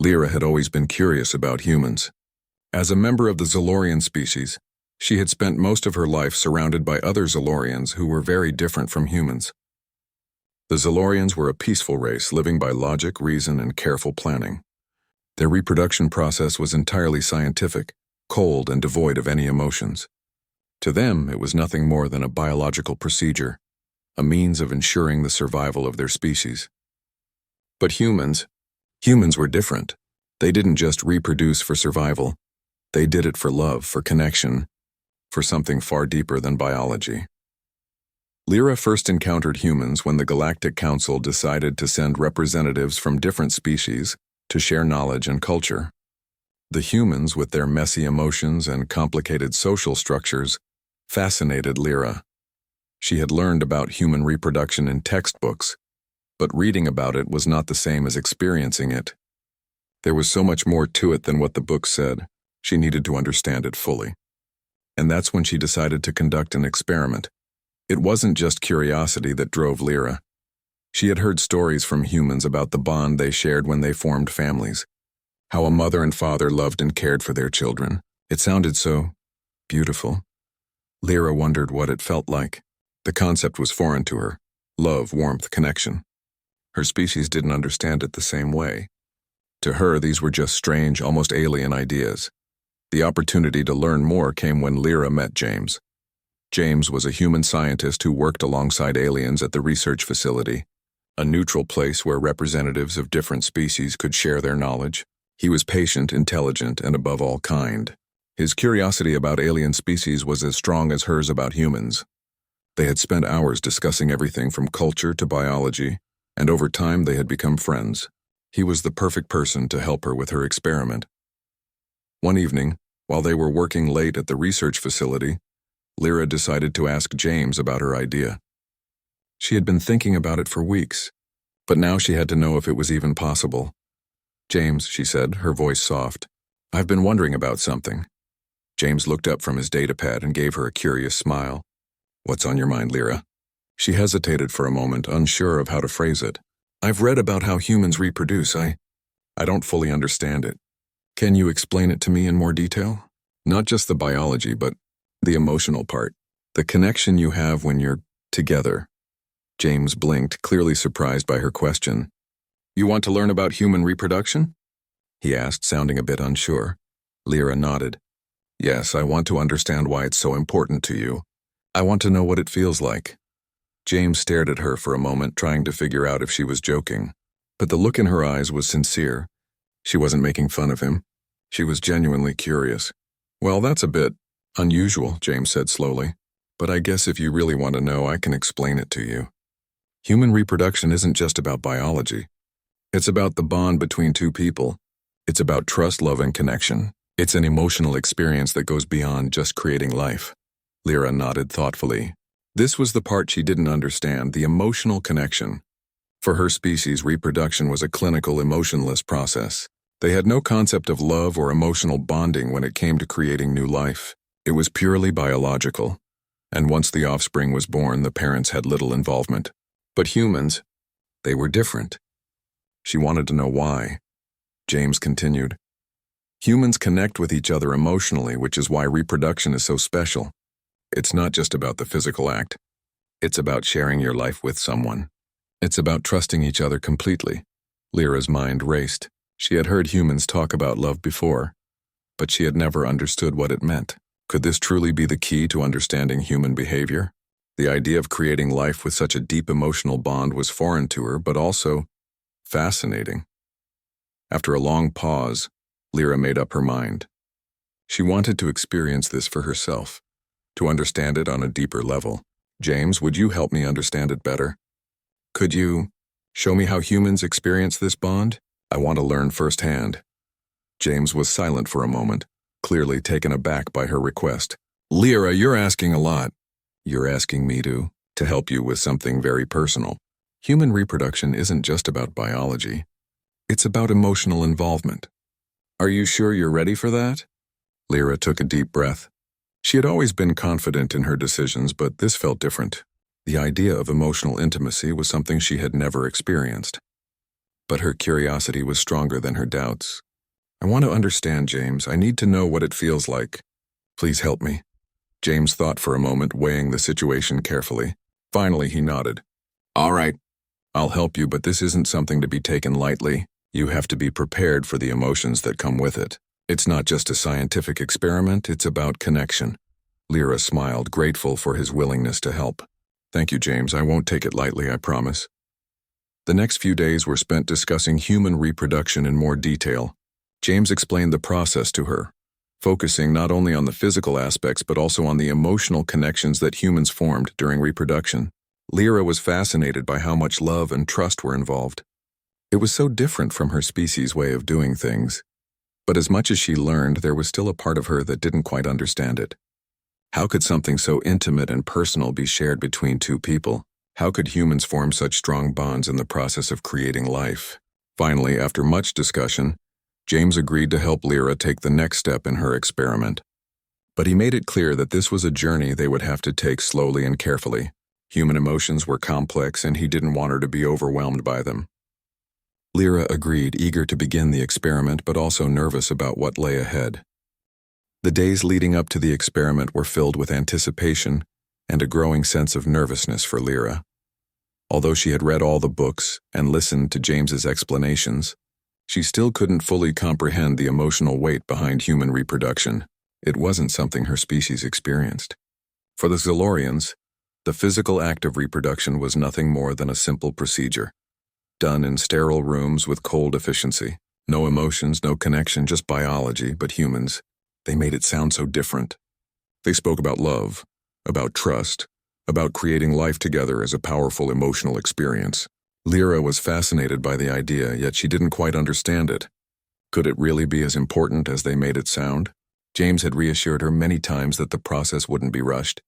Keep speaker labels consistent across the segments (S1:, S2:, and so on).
S1: Lyra had always been curious about humans. As a member of the Zolorian species, she had spent most of her life surrounded by other Zolorians who were very different from humans. The Zolorians were a peaceful race living by logic, reason, and careful planning. Their reproduction process was entirely scientific, cold, and devoid of any emotions. To them, it was nothing more than a biological procedure, a means of ensuring the survival of their species. But humans were different. They didn't just reproduce for survival. They did it for love, for connection, for something far deeper than biology. Lyra first encountered humans when the Galactic Council decided to send representatives from different species to share knowledge and culture. The humans, with their messy emotions and complicated social structures, fascinated Lyra. She had learned about human reproduction in textbooks, but reading about it was not the same as experiencing it. There was so much more to it than what the book said. She needed to understand it fully. And that's when she decided to conduct an experiment. It wasn't just curiosity that drove Lyra. She had heard stories from humans about the bond they shared when they formed families, how a mother and father loved and cared for their children. It sounded so beautiful. Lyra wondered what it felt like. The concept was foreign to her. Love, warmth, connection. Her species didn't understand it the same way. To her, these were just strange, almost alien ideas. The opportunity to learn more came when Lyra met James. James was a human scientist who worked alongside aliens at the research facility, a neutral place where representatives of different species could share their knowledge. He was patient, intelligent, and above all kind. His curiosity about alien species was as strong as hers about humans. They had spent hours discussing everything from culture to biology, and over time they had become friends. He was the perfect person to help her with her experiment. One evening, while they were working late at the research facility, Lyra decided to ask James about her idea. She had been thinking about it for weeks, but now she had to know if it was even possible. "James," she said, her voice soft, "I've been wondering about something." James looked up from his datapad and gave her a curious smile. "What's on your mind, Lyra?" She hesitated for a moment, unsure of how to phrase it. "I've read about how humans reproduce. I don't fully understand it. Can you explain it to me in more detail? Not just the biology, but the emotional part. The connection you have when you're together." James blinked, clearly surprised by her question. "You want to learn about human reproduction?" he asked, sounding a bit unsure. Lyra nodded. "Yes, I want to understand why it's so important to you. I want to know what it feels like." James stared at her for a moment, trying to figure out if she was joking. But the look in her eyes was sincere. She wasn't making fun of him. She was genuinely curious. "Well, that's a bit unusual," James said slowly. "But I guess if you really want to know, I can explain it to you. Human reproduction isn't just about biology. It's about the bond between two people. It's about trust, love, and connection. It's an emotional experience that goes beyond just creating life." Lyra nodded thoughtfully. This was the part she didn't understand, the emotional connection. For her species, reproduction was a clinical, emotionless process. They had no concept of love or emotional bonding when it came to creating new life. It was purely biological. And once the offspring was born, the parents had little involvement. But humans, they were different. She wanted to know why. James continued. "Humans connect with each other emotionally, which is why reproduction is so special. It's not just about the physical act. It's about sharing your life with someone. It's about trusting each other completely." Lyra's mind raced. She had heard humans talk about love before, but she had never understood what it meant. Could this truly be the key to understanding human behavior? The idea of creating life with such a deep emotional bond was foreign to her, but also fascinating. After a long pause, Lyra made up her mind. She wanted to experience this for herself, to understand it on a deeper level. "James, would you help me understand it better? Could you show me how humans experience this bond? I want to learn firsthand." James was silent for a moment, clearly taken aback by her request. "Lyra, you're asking a lot." "You're asking me to help you with something very personal. Human reproduction isn't just about biology. It's about emotional involvement. Are you sure you're ready for that?" Lyra took a deep breath. She had always been confident in her decisions, but this felt different. The idea of emotional intimacy was something she had never experienced. but her curiosity was stronger than her doubts. I want to understand, James. I need to know what it feels like. Please help me. James thought for a moment, weighing the situation carefully. Finally, he nodded. All right, I'll help you, but this isn't something to be taken lightly. You have to be prepared for the emotions that come with it. It's not just a scientific experiment, it's about connection. Lyra smiled, grateful for his willingness to help. Thank you, James. I won't take it lightly, I promise. The next few days were spent discussing human reproduction in more detail. James explained the process to her, focusing not only on the physical aspects but also on the emotional connections that humans formed during reproduction. Lyra was fascinated by how much love and trust were involved. It was so different from her species' way of doing things. But as much as she learned, there was still a part of her that didn't quite understand it. How could something so intimate and personal be shared between two people? How could humans form such strong bonds in the process of creating life? Finally, after much discussion, James agreed to help Lyra take the next step in her experiment. But he made it clear that this was a journey they would have to take slowly and carefully. Human emotions were complex, and he didn't want her to be overwhelmed by them. Lyra agreed, eager to begin the experiment but also nervous about what lay ahead. The days leading up to the experiment were filled with anticipation and a growing sense of nervousness for Lyra. Although she had read all the books and listened to James's explanations, she still couldn't fully comprehend the emotional weight behind human reproduction. It wasn't something her species experienced. For the Zolorians, the physical act of reproduction was nothing more than a simple procedure, done in sterile rooms with cold efficiency. No emotions, no connection, just biology, but humans, they made it sound so different. They spoke about love, about trust, about creating life together as a powerful emotional experience. Lyra was fascinated by the idea, yet she didn't quite understand it. Could it really be as important as they made it sound? James had reassured her many times that the process wouldn't be rushed.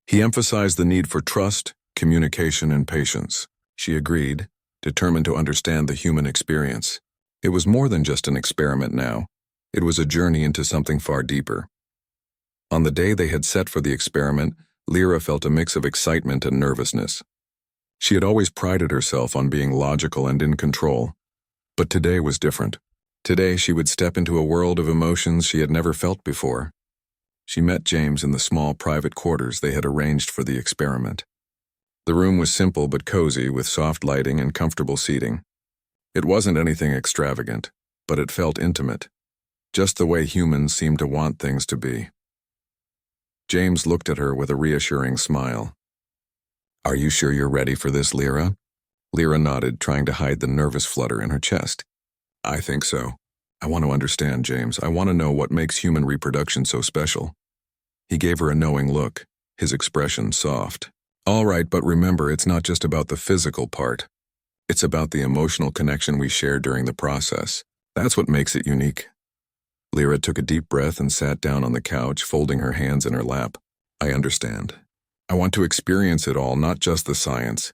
S1: He emphasized the need for trust, communication, and patience. She agreed, determined to understand the human experience. It was more than just an experiment now. It was a journey into something far deeper. On the day they had set for the experiment, Lyra felt a mix of excitement and nervousness. She had always prided herself on being logical and in control. But today was different. Today she would step into a world of emotions she had never felt before. She met James in the small private quarters they had arranged for the experiment. The room was simple but cozy, with soft lighting and comfortable seating. It wasn't anything extravagant, but it felt intimate, just the way humans seem to want things to be. James looked at her with a reassuring smile. Are you sure you're ready for this, Lyra? Lyra nodded, trying to hide the nervous flutter in her chest. I think so. I want to understand, James. I want to know what makes human reproduction so special. He gave her a knowing look, his expression soft. All right, but remember, it's not just about the physical part. It's about the emotional connection we share during the process. That's what makes it unique. Lyra took a deep breath and sat down on the couch, folding her hands in her lap. I understand. I want to experience it all, not just the science.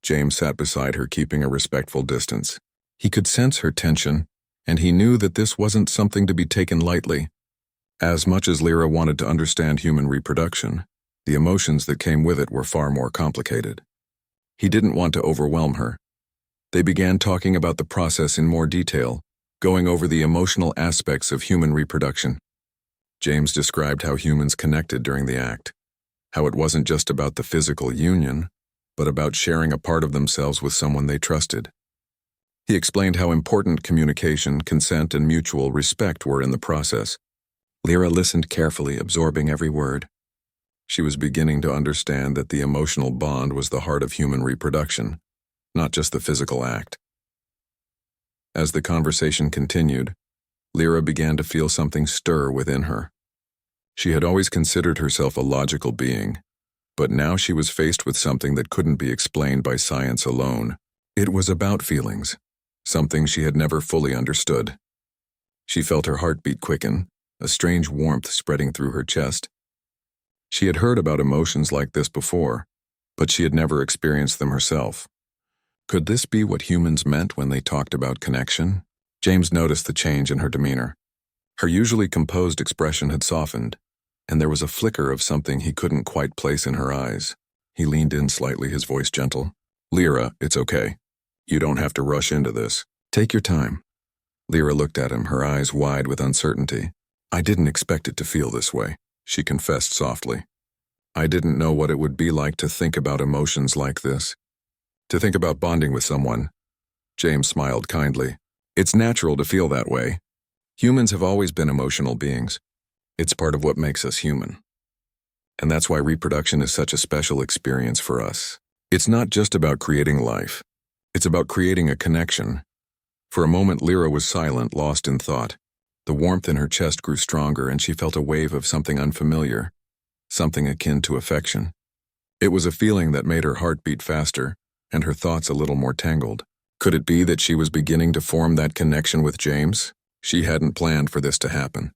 S1: James sat beside her, keeping a respectful distance. He could sense her tension, and he knew that this wasn't something to be taken lightly. As much as Lyra wanted to understand human reproduction, the emotions that came with it were far more complicated. He didn't want to overwhelm her. They began talking about the process in more detail, going over the emotional aspects of human reproduction. James described how humans connected during the act, how it wasn't just about the physical union, but about sharing a part of themselves with someone they trusted. He explained how important communication, consent, and mutual respect were in the process. Lyra listened carefully, absorbing every word. She was beginning to understand that the emotional bond was the heart of human reproduction, not just the physical act. As the conversation continued, Lyra began to feel something stir within her. She had always considered herself a logical being, but now she was faced with something that couldn't be explained by science alone. It was about feelings, something she had never fully understood. She felt her heartbeat quicken, a strange warmth spreading through her chest. She had heard about emotions like this before, but she had never experienced them herself. Could this be what humans meant when they talked about connection? James noticed the change in her demeanor. Her usually composed expression had softened, and there was a flicker of something he couldn't quite place in her eyes. He leaned in slightly, his voice gentle. Lyra, it's okay. You don't have to rush into this. Take your time. Lyra looked at him, her eyes wide with uncertainty. I didn't expect it to feel this way, she confessed softly. I didn't know what it would be like to think about emotions like this. To think about bonding with someone. James smiled kindly. It's natural to feel that way. Humans have always been emotional beings. It's part of what makes us human. And that's why reproduction is such a special experience for us. It's not just about creating life. It's about creating a connection. For a moment, Lyra was silent, lost in thought. The warmth in her chest grew stronger, and she felt a wave of something unfamiliar, something akin to affection. It was a feeling that made her heart beat faster, and her thoughts a little more tangled. Could it be that she was beginning to form that connection with James? She hadn't planned for this to happen.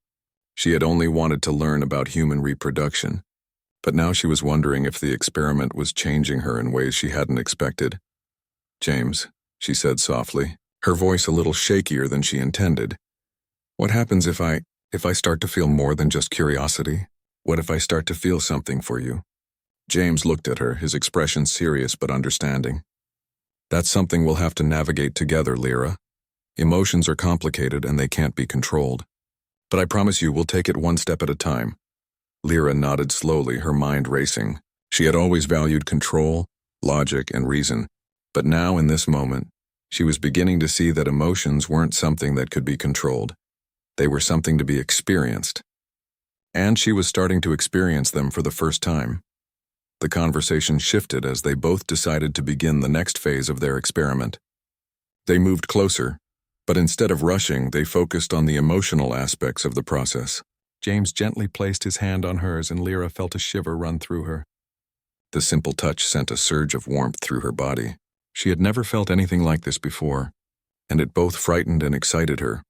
S1: She had only wanted to learn about human reproduction. But now she was wondering if the experiment was changing her in ways she hadn't expected. James, she said softly, her voice a little shakier than she intended. What happens if I start to feel more than just curiosity? What if I start to feel something for you? James looked at her, his expression serious but understanding. That's something we'll have to navigate together, Lyra. Emotions are complicated and they can't be controlled. But I promise you we'll take it one step at a time. Lyra nodded slowly, her mind racing. She had always valued control, logic, and reason. But now, in this moment, she was beginning to see that emotions weren't something that could be controlled. They were something to be experienced. And she was starting to experience them for the first time. The conversation shifted as they both decided to begin the next phase of their experiment. They moved closer, but instead of rushing, they focused on the emotional aspects of the process. James gently placed his hand on hers, and Lyra felt a shiver run through her. The simple touch sent a surge of warmth through her body. She had never felt anything like this before, and it both frightened and excited her.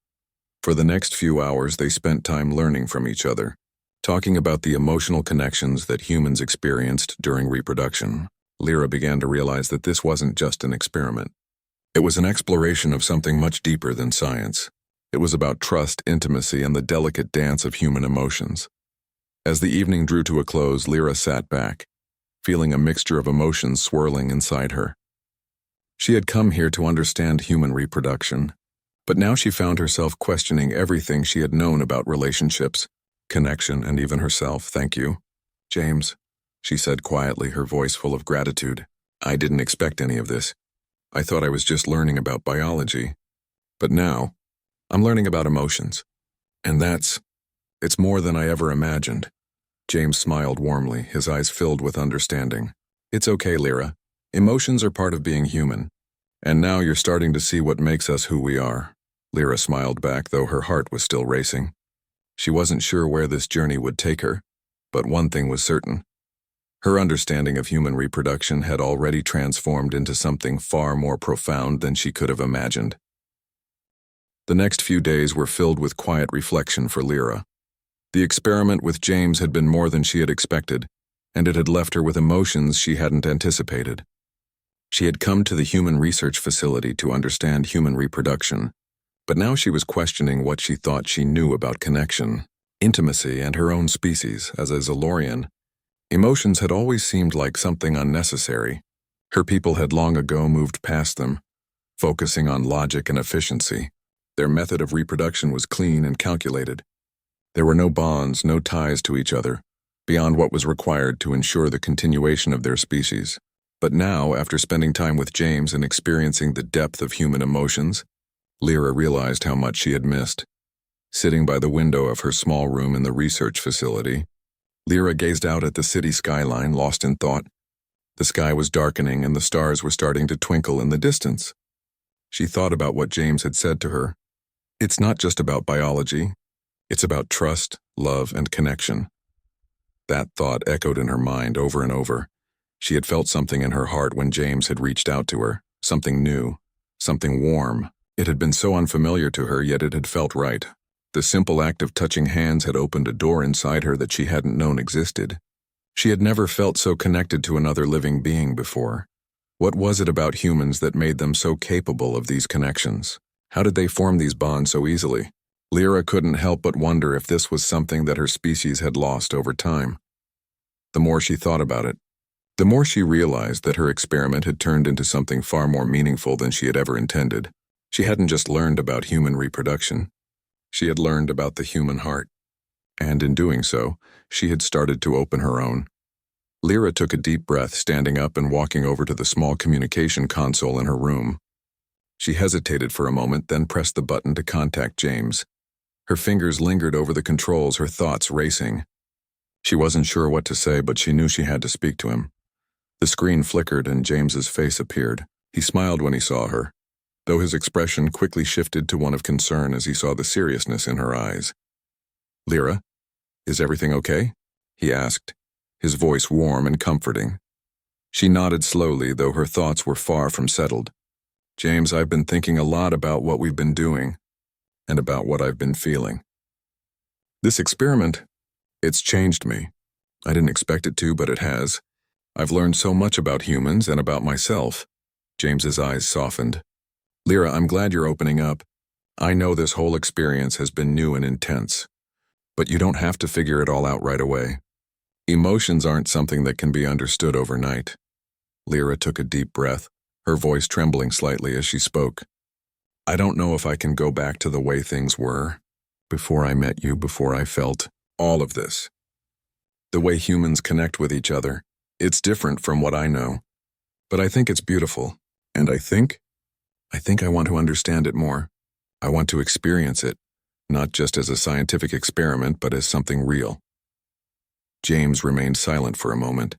S1: For the next few hours, they spent time learning from each other, talking about the emotional connections that humans experienced during reproduction. Lyra began to realize that this wasn't just an experiment. It was an exploration of something much deeper than science. It was about trust, intimacy, and the delicate dance of human emotions. As the evening drew to a close, Lyra sat back, feeling a mixture of emotions swirling inside her. She had come here to understand human reproduction, but now she found herself questioning everything she had known about relationships, connection, and even herself. Thank you, James, she said quietly, her voice full of gratitude. I didn't expect any of this. I thought I was just learning about biology. But now, I'm learning about emotions. And it's more than I ever imagined. James smiled warmly, his eyes filled with understanding. It's okay, Lyra. Emotions are part of being human. And now you're starting to see what makes us who we are. Lyra smiled back, though her heart was still racing. She wasn't sure where this journey would take her, but one thing was certain. Her understanding of human reproduction had already transformed into something far more profound than she could have imagined. The next few days were filled with quiet reflection for Lyra. The experiment with James had been more than she had expected, and it had left her with emotions she hadn't anticipated. She had come to the human research facility to understand human reproduction, but now she was questioning what she thought she knew about connection, intimacy, and her own species. As a Zalorian, emotions had always seemed like something unnecessary. Her people had long ago moved past them, focusing on logic and efficiency. Their method of reproduction was clean and calculated. There were no bonds, no ties to each other, beyond what was required to ensure the continuation of their species. But now, after spending time with James and experiencing the depth of human emotions, Lyra realized how much she had missed. Sitting by the window of her small room in the research facility, Lyra gazed out at the city skyline, lost in thought. The sky was darkening and the stars were starting to twinkle in the distance. She thought about what James had said to her. It's not just about biology. It's about trust, love, and connection. That thought echoed in her mind over and over. She had felt something in her heart when James had reached out to her, something new, something warm. It had been so unfamiliar to her, yet it had felt right. The simple act of touching hands had opened a door inside her that she hadn't known existed. She had never felt so connected to another living being before. What was it about humans that made them so capable of these connections? How did they form these bonds so easily? Lyra couldn't help but wonder if this was something that her species had lost over time. The more she thought about it, the more she realized that her experiment had turned into something far more meaningful than she had ever intended. She hadn't just learned about human reproduction. She had learned about the human heart. And in doing so, she had started to open her own. Lyra took a deep breath, standing up and walking over to the small communication console in her room. She hesitated for a moment, then pressed the button to contact James. Her fingers lingered over the controls, her thoughts racing. She wasn't sure what to say, but she knew she had to speak to him. The screen flickered and James's face appeared. He smiled when he saw her, though his expression quickly shifted to one of concern as he saw the seriousness in her eyes. "Lyra, is everything okay?" he asked, his voice warm and comforting. She nodded slowly, though her thoughts were far from settled. "James, I've been thinking a lot about what we've been doing, and about what I've been feeling. This experiment, it's changed me. I didn't expect it to, but it has. I've learned so much about humans and about myself." James's eyes softened. "Lyra, I'm glad you're opening up. I know this whole experience has been new and intense, but you don't have to figure it all out right away. Emotions aren't something that can be understood overnight." Lyra took a deep breath, her voice trembling slightly as she spoke. "I don't know if I can go back to the way things were, before I met you, before I felt all of this. The way humans connect with each other, it's different from what I know. But I think it's beautiful, and I think I want to understand it more. I want to experience it, not just as a scientific experiment, but as something real." James remained silent for a moment,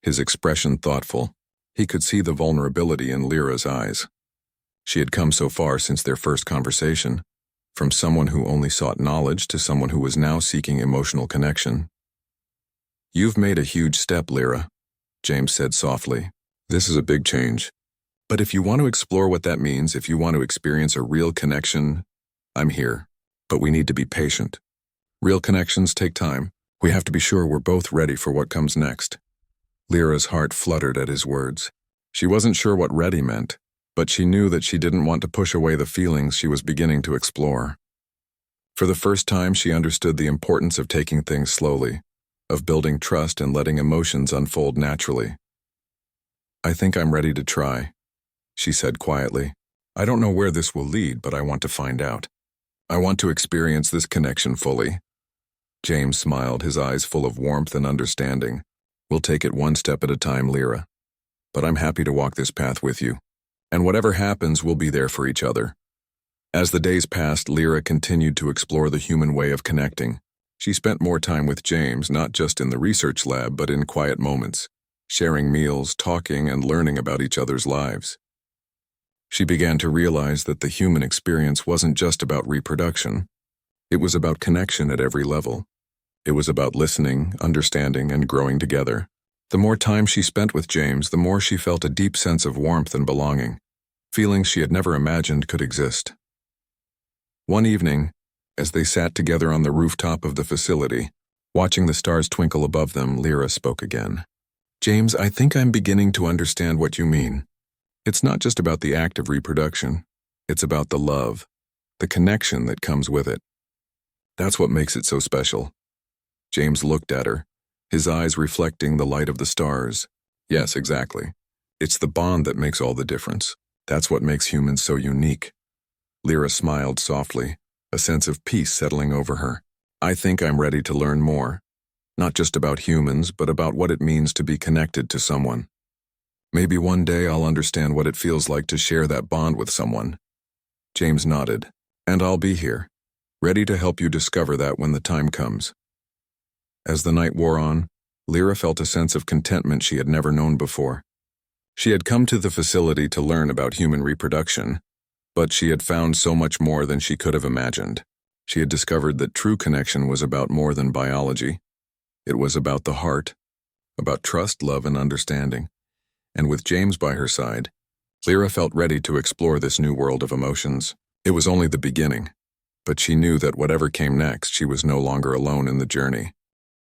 S1: his expression thoughtful. He could see the vulnerability in Lyra's eyes. She had come so far since their first conversation, from someone who only sought knowledge to someone who was now seeking emotional connection. "You've made a huge step, Lyra," James said softly. "This is a big change. But if you want to explore what that means, if you want to experience a real connection, I'm here. But we need to be patient. Real connections take time. We have to be sure we're both ready for what comes next." Lyra's heart fluttered at his words. She wasn't sure what ready meant, but she knew that she didn't want to push away the feelings she was beginning to explore. For the first time, she understood the importance of taking things slowly, of building trust and letting emotions unfold naturally. "I think I'm ready to try," she said quietly. "I don't know where this will lead, but I want to find out. I want to experience this connection fully." James smiled, his eyes full of warmth and understanding. "We'll take it one step at a time, Lyra. But I'm happy to walk this path with you. And whatever happens, we'll be there for each other." As the days passed, Lyra continued to explore the human way of connecting. She spent more time with James, not just in the research lab, but in quiet moments, sharing meals, talking, and learning about each other's lives. She began to realize that the human experience wasn't just about reproduction. It was about connection at every level. It was about listening, understanding, and growing together. The more time she spent with James, the more she felt a deep sense of warmth and belonging, feelings she had never imagined could exist. One evening, as they sat together on the rooftop of the facility, watching the stars twinkle above them, Lyra spoke again. "James, I think I'm beginning to understand what you mean. It's not just about the act of reproduction. It's about the love, the connection that comes with it. That's what makes it so special." James looked at her, his eyes reflecting the light of the stars. "Yes, exactly. It's the bond that makes all the difference. That's what makes humans so unique." Lyra smiled softly, a sense of peace settling over her. "I think I'm ready to learn more, not just about humans, but about what it means to be connected to someone. Maybe one day I'll understand what it feels like to share that bond with someone." James nodded. "And I'll be here, ready to help you discover that when the time comes." As the night wore on, Lyra felt a sense of contentment she had never known before. She had come to the facility to learn about human reproduction, but she had found so much more than she could have imagined. She had discovered that true connection was about more than biology. It was about the heart, about trust, love, and understanding. And with James by her side, Lyra felt ready to explore this new world of emotions. It was only the beginning, but she knew that whatever came next, she was no longer alone in the journey.